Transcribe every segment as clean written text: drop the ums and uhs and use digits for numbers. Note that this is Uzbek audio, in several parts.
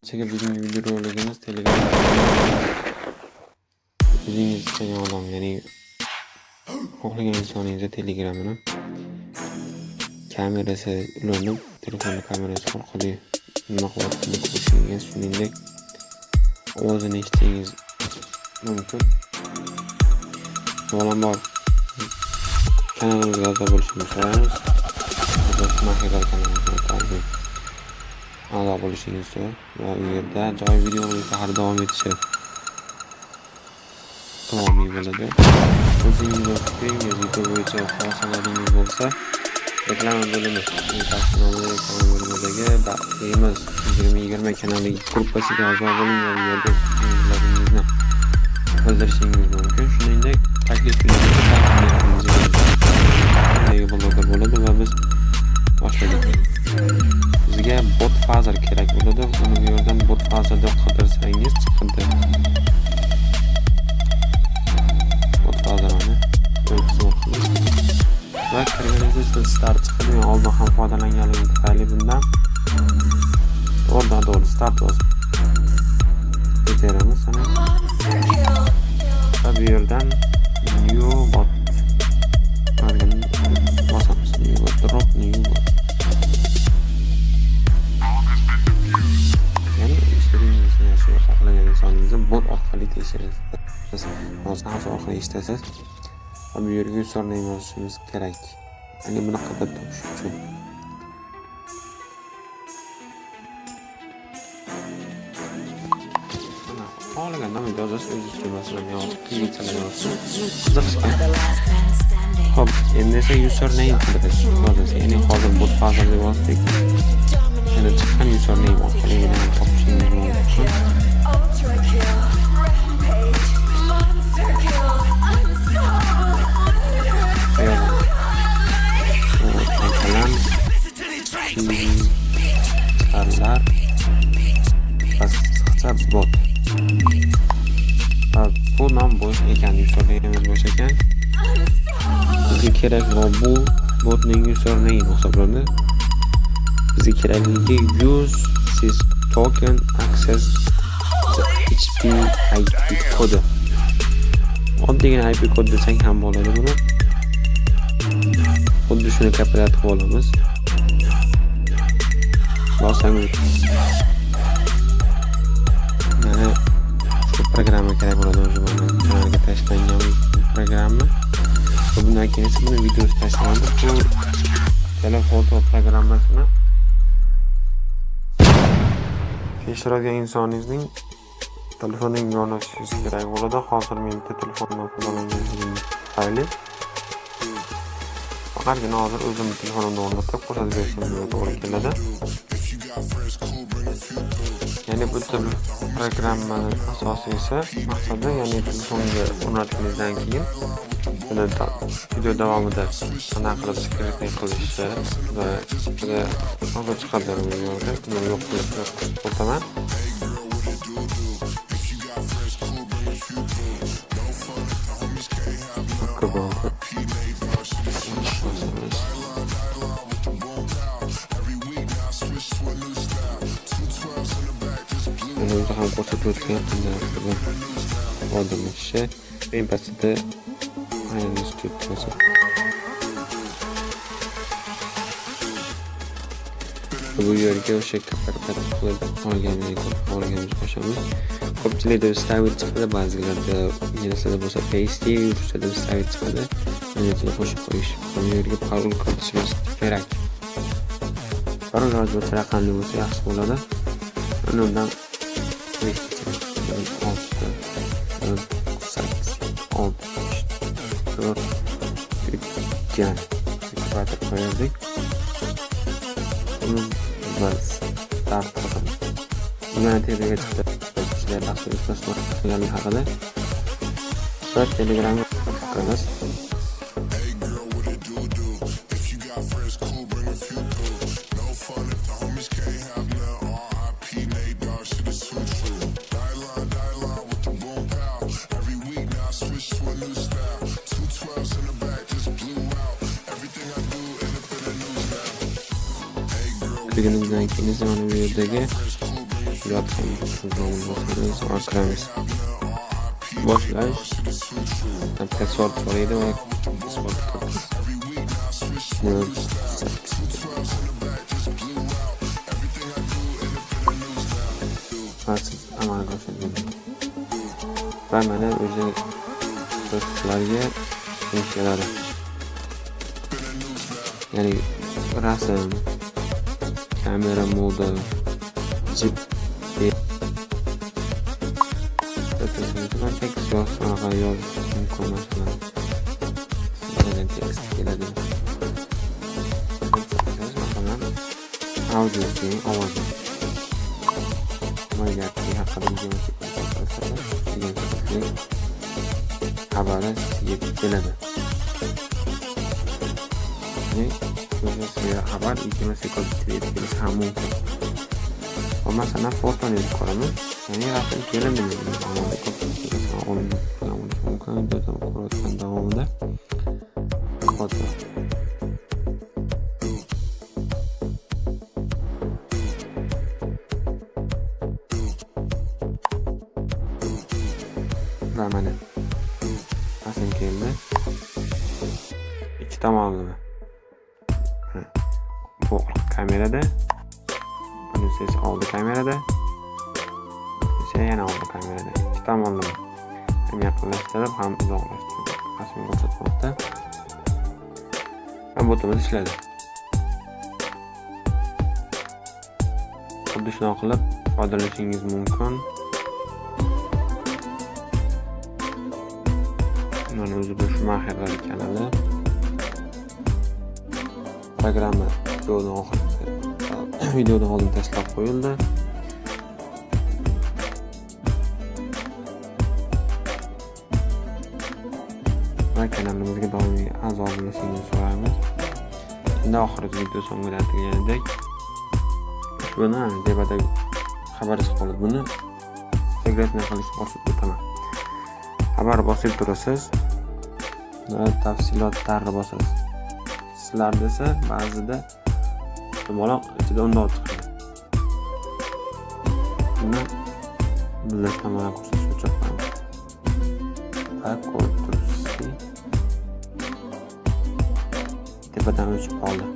Bugungi videorolikimiz Telegram o'zingiz istagan odam, ya'ni xohlagan insoningizga Telegramini kamerasi ulanib, telefon kamerasi orqali nima qilayotganini ko'rishingiz, shuningdek ovozini eshitishingiz mumkin. Avvalambor kanalimizga a'zo bo'lishni so'raymiz. Mahira kanalimizga a'zo bo'lishingizni va u yerda joy videolarga har davom etishi davomiy bo'ladi. O'zingiz fikringiz video bo'yicha xulosalaringiz bo'lsa, reklama bo'limi bo'limidagi bahsimiz 20 kanali gruppasiga a'zo bo'ling va u yerda fikrlaringizni bildirishingiz mumkin. Shuningdek, takliflaringizni bo'ladi va biz boshladik. Bizga bot fazer kerak bo'ladi. Uni bu yerdan bot fazer deb qidirsangiz chiqadi. Bot fazerni va kirganingizda start chiqadi. Oldin ham foydalanganingiz tufayli bundan to'g'ridan-to'g'ri start bosib ketaramiz. Va bu yerdan new bot bosamiz. New bot drop new bot. Xohlagan insoningizni bot orqali tekshirasiz. Hozir orqali eshitasiz. Va bu yerga username yozishimiz kerak. Ya'ni buni qadab topish uchun. Xohlagan nomni yozasiz, o'zingizcha masalan yozib, qiyiqchalar yozasiz. Qiziqishgan. Xo'p, endi esa username qilasiz. Ya'ni hozir bot fazer deb yozdik. Yana chiqqan username orqali topishingiz mumkin. Bot. Bu nom bo'sh ekan, username bo'sh ekan. Bizga kerak bu botning username hisoblanadi. Bizga kerakligi use sys token access HP IP kodi. Oddiygina IP kod desang ham bo'ladi buni. Xuddi shuni kopyalatib olamiz. Bosangiz mana shu programma kerak bo'ladi, o'sha kanalga tashlangan programma. Bundan keyin esa buni videosi tashlanadi. Bu telefoto programmasini tekshiradigan insoningizning telefonining yondashishi kerak bo'ladi. Hozir men telefondan foydalanganim tufayli faqatgina hozir o'zim telefonimni o'rnatib ko'rsatib berishim to'g'ri keladi. Ya'ni bu programmaning asosiysi maqsadi, ya'ni telefonga o'rnatganingizdan keyin video davomida qanaqa qilib skripting qilishni va hozir chiqadi bu yerda. Buni yo'q qilishni o'rtaman. O'zida ham ko'rsatib o'tgan foydalanishi eng pastda bu yerga o'sha olganimiz qo'shamiz. Ko'pchilikda stavit chiqadi, ba'zilarda inglizchada bo'lsa paste, ruschada stavit chiqadi. Buni qo'shib qo'yish. Bu yerga parol kiritishimiz kerak. Parol yozuvchi raqamli bo'lsa yaxshi bo'ladi. Undan 4 qo'ydik. Buni biz start qilamiz. Yana tezga chiqdi. Sizlar dasturlash haqida bir Telegramga qilamiz. Kirganimizdan keyin esa mana bu yerdagi yotgan nomini bosangiz va kiramiz. Boshlash password so'raydi va password kiramiz. Siz amalga oshirgan va mana o'zi do'stlarga funksiyalari, ya'ni rasm, kamera modi, chip, tekst yozish mumkin, masalan ba'zan tekst keladi, masalan audio ovoz xabari yetib keladi. Xabar 2 sekund ichida yetib kelishi ham mumkin. Masalan, fotoni ko'ramiz. Ya'ni rasm kelinmaydi. Mumkin davomida foto. Mana rasm keldi. İki tomonlama. Bu kamerada, bunisi esa oldi kamerada, esa yana oldi kamerada. İki tomonlama. Ham yaqinlashtirib, ham uzoqlashtirib rasmni ko'rsatmoqda. Ham botimiz ishladi. Xuddi shunaqa qilib foydalanishingiz mumkin. Mana o'zi bu Schumacherlar kanali. Programma videodan oldin tashlab qo'yildi. Va kanalimizga doimiy a'zo bo'lishingizni so'raymiz. Endi oxirgi video so'ngida aytganidek, buni debatda xabar chiqib qoldi. Buni sekretni qilishni bosib o'taman. Xabar bosib turasiz. Tafsilotlarni bosasiz. Sizlarda esa ba'zida dumaloq ichida undoq chiqadi. Buni bizlarga mana ko'rsatib o'tyapman. Ko'rib turibsizki, tepadan o'chib qoldi.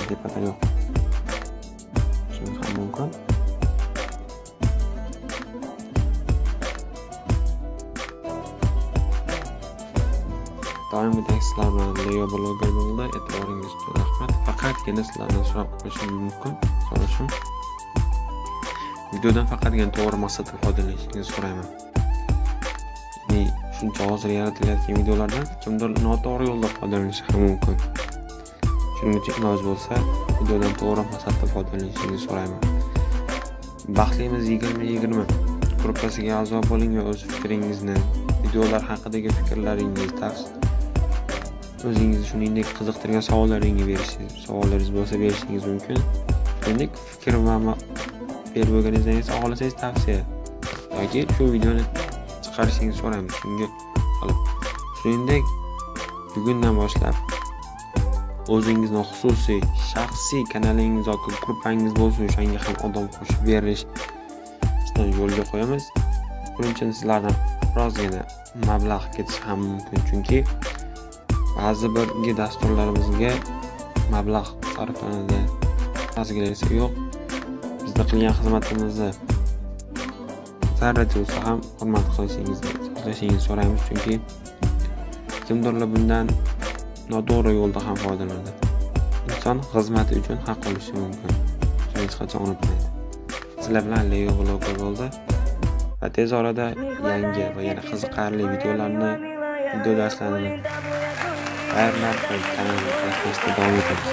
Tepadan yo'q. Shunday ham mumkin. Doimgidek sizlar bilan Leo bloger bo'ldi. E'tiboringiz uchun rahmat. Faqatgina sizlardan so'rab qo'yishim mumkin. So'rashim. Videodan faqatgina to'g'ri maqsadda foydalanishingizni so'rayman. Ya'ni shuncha hozir yaratilayotgan videolardan kimdir noto'g'ri yo'lda foydalanishi ham mumkin. Shuning uchun iloji bo'lsa, videodan to'g'ri maqsadda foydalanishingizni so'rayman. Baxtlimiz 2020 gruppasiga a'zo bo'ling va o'z fikringizni, videolar haqidagi fikrlaringizni, o'zingizni shuningdek qiziqtirgan savollaringiz bo'lsa berishingiz mumkin. Shuningdek fikr va berib o'rganishingiz xohlasangiz tavsiya yoki shu videoni chiqarishingizni so'raymiz. Shunga qilib. Shuningdek, bugundan boshlab o'zingizning xususiy, shaxsiy kanalingiz yoki gruppangiz bo'lsa, o'shanga ham odam qo'shib berishni yo'lga qo'yamiz. Buning uchun sizlardan birozgina mablag' ketishi ham mumkin, chunki ba'zi bir dasturlarimizga mablag' sarflanadi. Ba'zilar esa yo'q. Bizda qilgan xizmatimizni zarracha bo'lsa ham hurmat qilishingizni so'raymiz, chunki kimdirlar bundan noto'g'ri yo'lda ham foydalanadi. Inson xizmati uchun haq olishi mumkin. Shuni hech qachon unutmaydi. Sizlar bilan Leo bloger bo'ldi va tez orada yangi va yana qiziqarli videolarni, video darslarni tayyorlab kanalda davom etamiz.